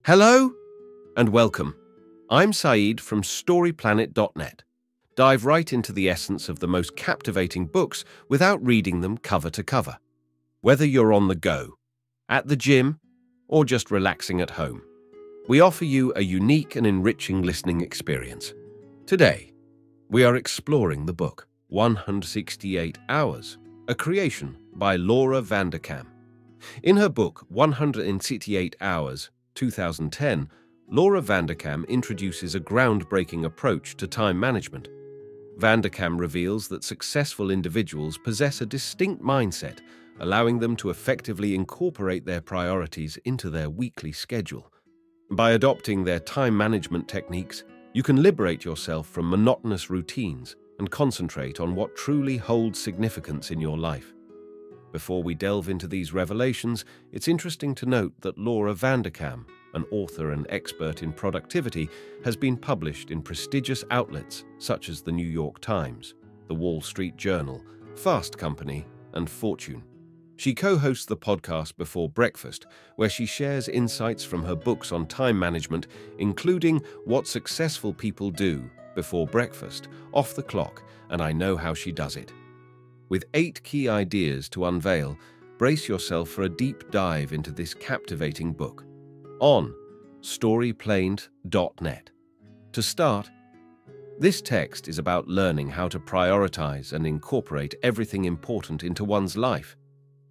Hello and welcome. I'm Saeed from storyplanet.net. Dive right into the essence of the most captivating books without reading them cover to cover. Whether you're on the go, at the gym, or just relaxing at home, we offer you a unique and enriching listening experience. Today, we are exploring the book 168 Hours, a creation by Laura Vanderkam. In her book 168 Hours, 2010, Laura Vanderkam introduces a groundbreaking approach to time management. Vanderkam reveals that successful individuals possess a distinct mindset, allowing them to effectively incorporate their priorities into their weekly schedule. By adopting their time management techniques, you can liberate yourself from monotonous routines and concentrate on what truly holds significance in your life. Before we delve into these revelations, it's interesting to note that Laura Vanderkam, an author and expert in productivity, has been published in prestigious outlets such as the New York Times, the Wall Street Journal, Fast Company, and Fortune. She co-hosts the podcast Before Breakfast, where she shares insights from her books on time management, including What Successful People Do Before Breakfast, Off the Clock, and I Know How She Does It. With 8 key ideas to unveil, brace yourself for a deep dive into this captivating book on storyplanet.net. To start, this text is about learning how to prioritize and incorporate everything important into one's life.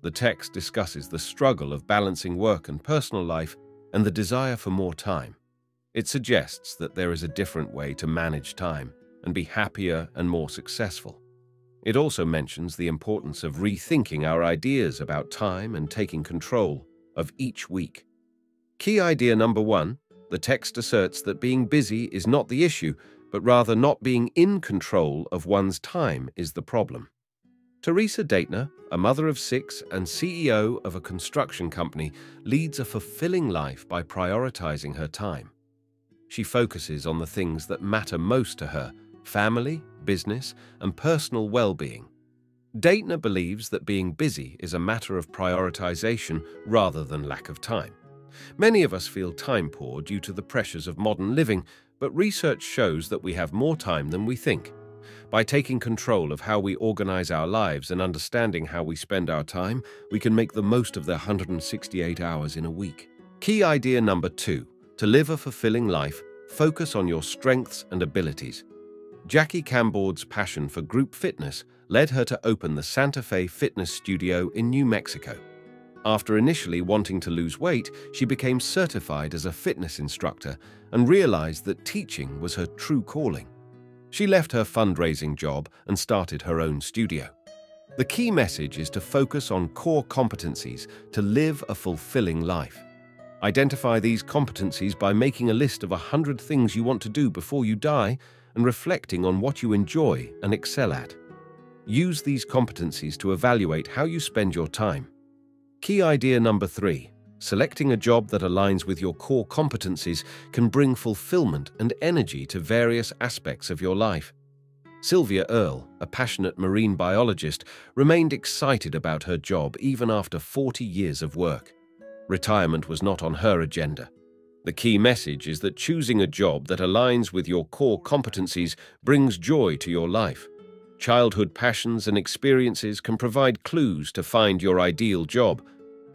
The text discusses the struggle of balancing work and personal life and the desire for more time. It suggests that there is a different way to manage time and be happier and more successful. It also mentions the importance of rethinking our ideas about time and taking control of each week. Key idea number 1, the text asserts that being busy is not the issue, but rather not being in control of one's time is the problem. Teresa Daitner, a mother of 6 and CEO of a construction company, leads a fulfilling life by prioritizing her time. She focuses on the things that matter most to her: family, business, and personal well-being. Daitner believes that being busy is a matter of prioritization rather than lack of time. Many of us feel time poor due to the pressures of modern living, but research shows that we have more time than we think. By taking control of how we organize our lives and understanding how we spend our time, we can make the most of the 168 hours in a week. Key idea number 2, to live a fulfilling life, focus on your strengths and abilities. Jackie Cambord's passion for group fitness led her to open the Santa Fe Fitness Studio in New Mexico. After initially wanting to lose weight, she became certified as a fitness instructor and realized that teaching was her true calling. She left her fundraising job and started her own studio. The key message is to focus on core competencies to live a fulfilling life. Identify these competencies by making a list of 100 things you want to do before you die and reflecting on what you enjoy and excel at. Use these competencies to evaluate how you spend your time. Key idea number 3, selecting a job that aligns with your core competencies can bring fulfillment and energy to various aspects of your life. Sylvia Earle, a passionate marine biologist, remained excited about her job even after 40 years of work. Retirement was not on her agenda. The key message is that choosing a job that aligns with your core competencies brings joy to your life. Childhood passions and experiences can provide clues to find your ideal job.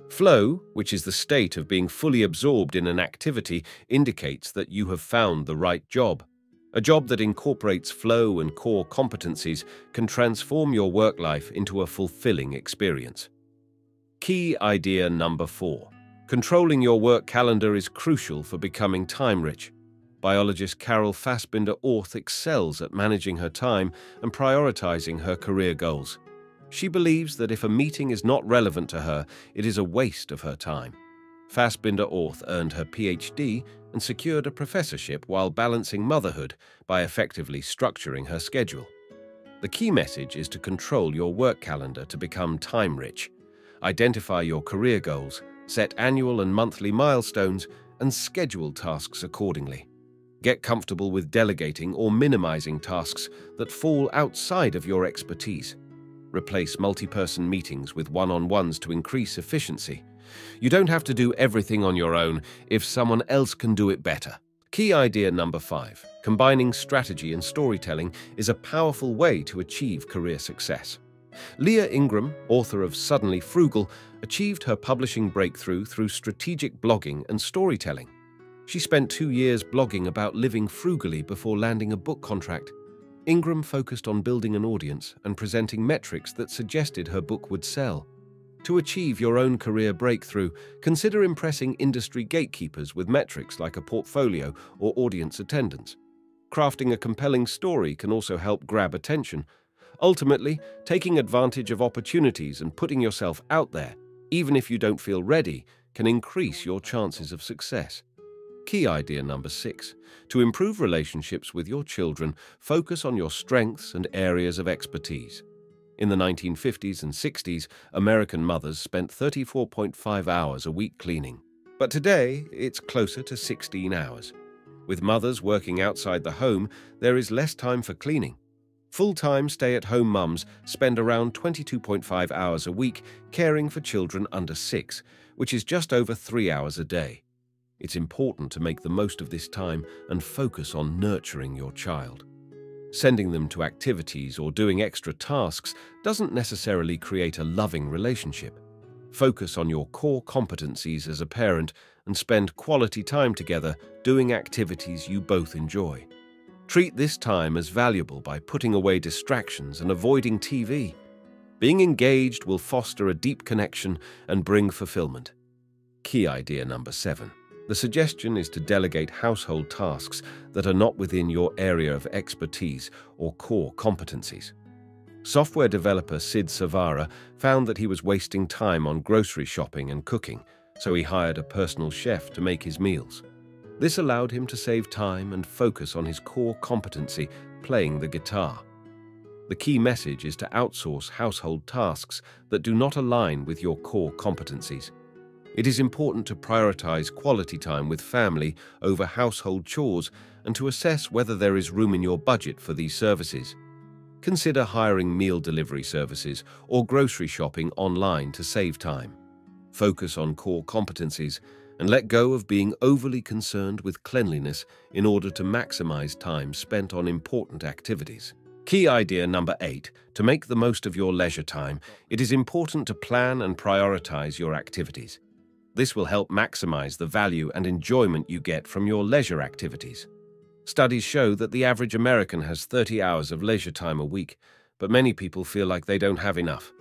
Flow, which is the state of being fully absorbed in an activity, indicates that you have found the right job. A job that incorporates flow and core competencies can transform your work life into a fulfilling experience. Key idea number 4. Controlling your work calendar is crucial for becoming time-rich. Biologist Carol Fassbinder-Orth excels at managing her time and prioritizing her career goals. She believes that if a meeting is not relevant to her, it is a waste of her time. Fassbinder-Orth earned her PhD and secured a professorship while balancing motherhood by effectively structuring her schedule. The key message is to control your work calendar to become time-rich. Identify your career goals, set annual and monthly milestones, and schedule tasks accordingly. Get comfortable with delegating or minimizing tasks that fall outside of your expertise. Replace multi-person meetings with one-on-ones to increase efficiency. You don't have to do everything on your own if someone else can do it better. Key idea number 5. Combining strategy and storytelling is a powerful way to achieve career success. Leah Ingram, author of Suddenly Frugal, achieved her publishing breakthrough through strategic blogging and storytelling. She spent 2 years blogging about living frugally before landing a book contract. Ingram focused on building an audience and presenting metrics that suggested her book would sell. To achieve your own career breakthrough, consider impressing industry gatekeepers with metrics like a portfolio or audience attendance. Crafting a compelling story can also help grab attention. Ultimately, taking advantage of opportunities and putting yourself out there, even if you don't feel ready, can increase your chances of success. Key idea number 6. To improve relationships with your children, focus on your strengths and areas of expertise. In the 1950s and 60s, American mothers spent 34.5 hours a week cleaning. But today, it's closer to 16 hours. With mothers working outside the home, there is less time for cleaning. Full-time stay-at-home mums spend around 22.5 hours a week caring for children under 6, which is just over 3 hours a day. It's important to make the most of this time and focus on nurturing your child. Sending them to activities or doing extra tasks doesn't necessarily create a loving relationship. Focus on your core competencies as a parent and spend quality time together doing activities you both enjoy. Treat this time as valuable by putting away distractions and avoiding TV. Being engaged will foster a deep connection and bring fulfillment. Key idea number 7. The suggestion is to delegate household tasks that are not within your area of expertise or core competencies. Software developer Sid Savara found that he was wasting time on grocery shopping and cooking, so he hired a personal chef to make his meals. This allowed him to save time and focus on his core competency, playing the guitar. The key message is to outsource household tasks that do not align with your core competencies. It is important to prioritize quality time with family over household chores and to assess whether there is room in your budget for these services. Consider hiring meal delivery services or grocery shopping online to save time. Focus on core competencies and let go of being overly concerned with cleanliness in order to maximize time spent on important activities. Key idea number 8. To make the most of your leisure time, it is important to plan and prioritize your activities. This will help maximize the value and enjoyment you get from your leisure activities. Studies show that the average American has 30 hours of leisure time a week, but many people feel like they don't have enough.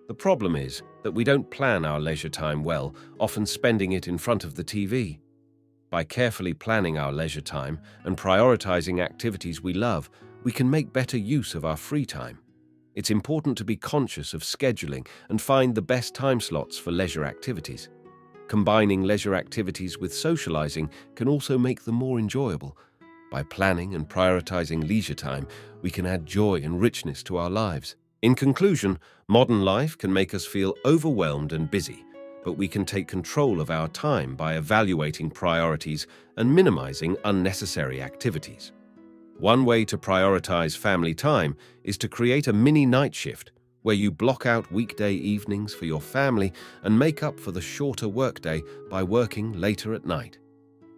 The problem is that we don't plan our leisure time well, often spending it in front of the TV. By carefully planning our leisure time and prioritizing activities we love, we can make better use of our free time. It's important to be conscious of scheduling and find the best time slots for leisure activities. Combining leisure activities with socializing can also make them more enjoyable. By planning and prioritizing leisure time, we can add joy and richness to our lives. In conclusion, modern life can make us feel overwhelmed and busy, but we can take control of our time by evaluating priorities and minimizing unnecessary activities. One way to prioritize family time is to create a mini night shift where you block out weekday evenings for your family and make up for the shorter workday by working later at night.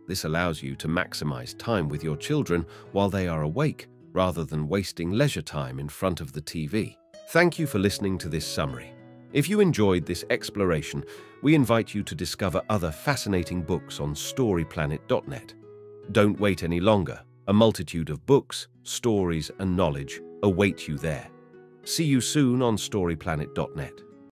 This allows you to maximize time with your children while they are awake, rather than wasting leisure time in front of the TV. Thank you for listening to this summary. If you enjoyed this exploration, we invite you to discover other fascinating books on storyplanet.net. Don't wait any longer. A multitude of books, stories, and knowledge await you there. See you soon on storyplanet.net.